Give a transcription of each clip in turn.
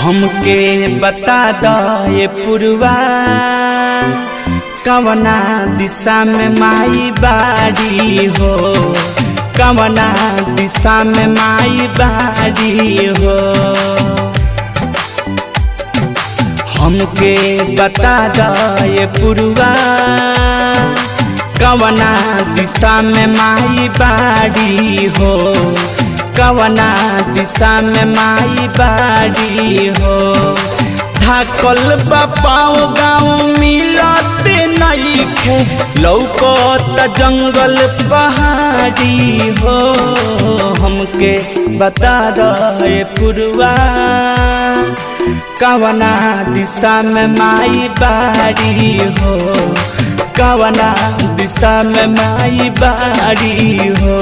हमके बता दे पुरवा कवना दिशा में माई बाड़ी हो, कवना दिशा में माई बाड़ी हो। हमके बता दे पुरवा कवना दिशा में माई बाड़ी हो, कवना दिशा में माई बाड़ी हो। धाकल बापाओ गाँव मिलते नइखे, लौकत जंगल पहाड़ी हो। हमके बता दे पुरवा कवना दिशा में माई बाड़ी हो, कवना दिशा में माई बाड़ी हो।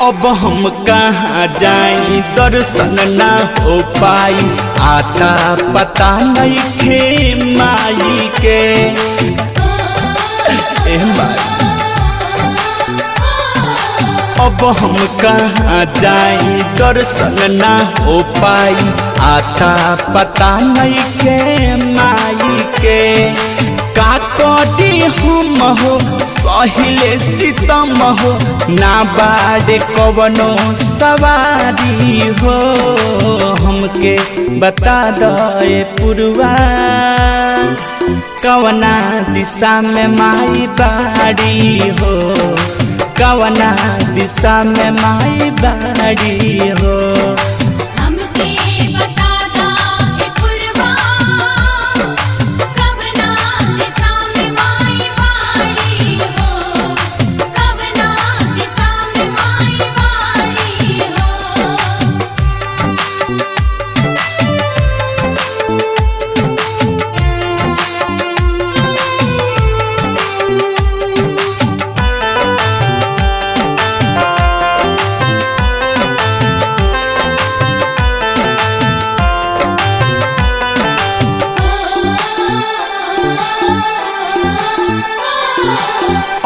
अब हम कहाँ जाई, दर्शन ना हो पाई, आता पता नहीं खे माई के। अब हम कहाँ जाई, दर्शन ना हो पाई, आता पता नहीं खे माई के। का करी हम हो सहिले सीतम हो, ना बाड़े कवनो सवारी हो। हमके बता दे पुरवा कवना दिशा में माई बाड़ी हो, कवना दिशा में माई बाड़ी हो।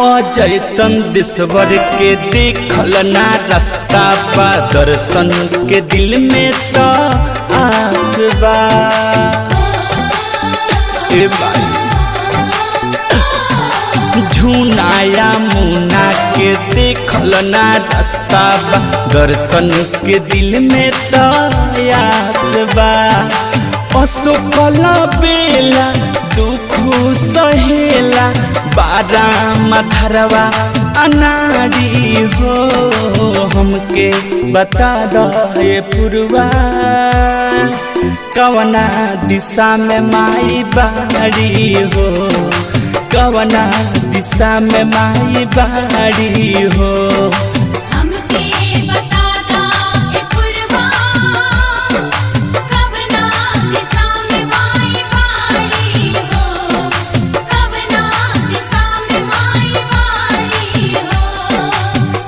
अजय चंदेश्वर के देखल ना रास्ता बा, दर्शन के दिल में तो आस बा। झुनाया मुना के देखल ना रास्ता बा, दर्शन के दिल में तो आस बा। अशोकल बेला दुख सहेला, बारा मधरवा अनाड़ी हो। हमके बता दे पुरवा कवना दिशा में माई बाड़ी हो, कवना दिशा में माई बाड़ी हो।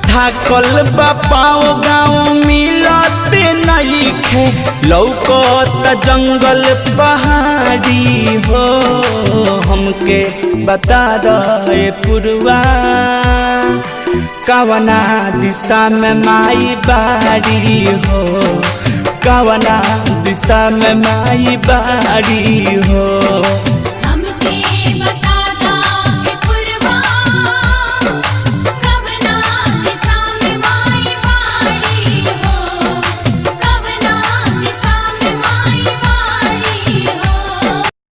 धाकल बापाओ गाँव मिलते नइखे, लौकत जंगल पहाड़ी हो। हमके बता दे पुरवा कवना दिशा में माई बाड़ी हो, कवना दिशा में माई बाड़ी हो।